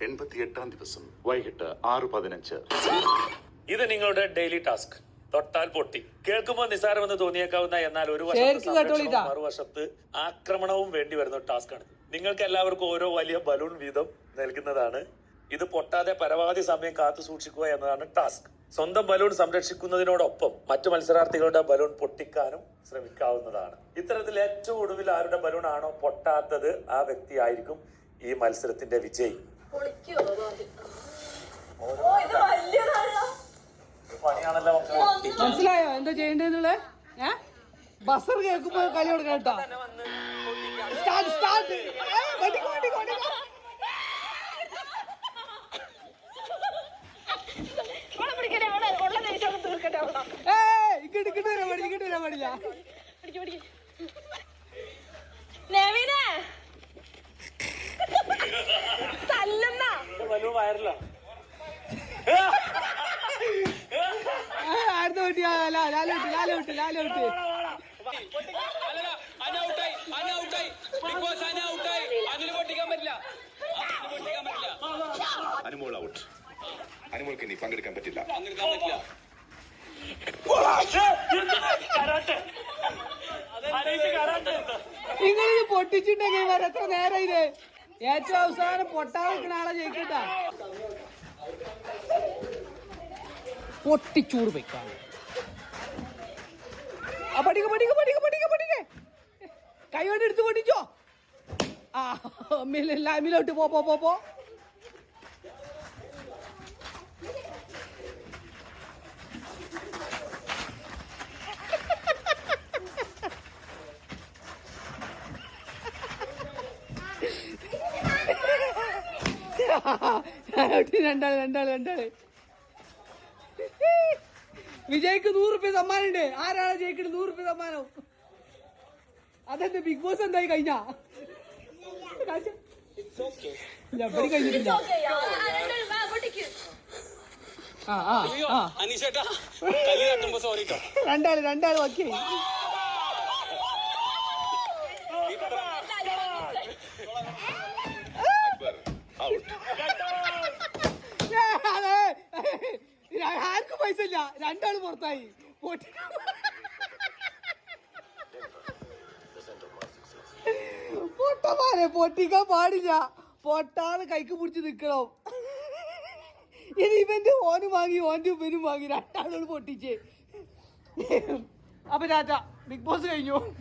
88-ാം ദിവസം വൈകിട്ട് 6:15. ഇത് നിങ്ങളുടെ ഡെയിലി ടാസ്ക്. തൊട്ടാൽ പൊട്ടി. കേൾക്കുമ്പോൾ നിസ്സാരമെന്ന് തോന്നിയേക്കാവുന്ന എന്നാൽ ഒരു വശത്ത് മറുവശത്ത് ആക്രമണവും വേണ്ടി വരുന്ന ടാസ്ക് ആണ്. നിങ്ങൾക്ക് എല്ലാവർക്കും ഓരോ വലിയ ബലൂൺ വീതം നൽകുന്നതാണ്. ഇത് പൊട്ടാതെ പരമാവധി സമയം കാത്തു സൂക്ഷിക്കുക എന്നതാണ് ടാസ്ക്. സ്വന്തം ബലൂൺ സംരക്ഷിക്കുന്നതിനോടൊപ്പം മറ്റു മത്സരാർത്ഥികളുടെ ബലൂൺ പൊട്ടിക്കാനും ശ്രമിക്കാവുന്നതാണ്. ഇത്തരത്തിൽ ഏറ്റവും ഒടുവിൽ ആരുടെ ബലൂൺ ആണോ പൊട്ടാത്തത് ആ വ്യക്തി ആയിരിക്കും ഈ മത്സരത്തിന്റെ വിജയി. മനസ്സിലായോ എന്താ ചെയ്യേണ്ടത്? ബസർ കേൾക്കുമ്പോ കളി കൊടുക്കണം കേട്ടോ. അനുമോൾ ഔട്ട്. അനുമോൾക്ക് ഇനി പങ്കെടുക്കാൻ പറ്റില്ല. നിങ്ങളിത് പൊട്ടിച്ചിട്ടുണ്ടെങ്കിൽ എത്ര നേരം ഇത് ഏറ്റവും അവസാനം പൊട്ടാതിരിക്കുന്ന ആളെ ജയിക്കട്ടാ. പൊട്ടിച്ചൂട് വെക്കാം. പഠിക്ക പഠിക്ക പഠിക്ക പഠിക്ക പഠിക്കേ. കൈ കൊണ്ട് എടുത്ത് പൊട്ടിച്ചോ. അമ്മിലോട്ട് പോ പോ പോ പോ. രണ്ടാള് വിജയ്ക്ക് 100 രൂപ സമ്മാനുണ്ട്. ആരാണ് ജയിക്കുന്നത്? 100 രൂപ സമ്മാനം. അതെന്ത് ബിഗ് ബോസ് എന്തായി കഴിഞ്ഞ കഴിഞ്ഞിട്ടില്ല. രണ്ടാള് ഓക്കെ. ആർക്കും പൈസ ഇല്ല. രണ്ടാള് പുറത്തായി. പൊട്ടമാരെ പൊട്ടിക്കാൻ പാടില്ല. പൊട്ടാതെ കൈക്ക് പിടിച്ച് നിക്കണം. ഇത് ഇവന്റെ ഓനും വാങ്ങി ഓന്റെ ഇവനും വാങ്ങി. രണ്ടാളുകൾ പൊട്ടിച്ച്. അപ്പൊ ടാറ്റ. ബിഗ് ബോസ് കഴിഞ്ഞു.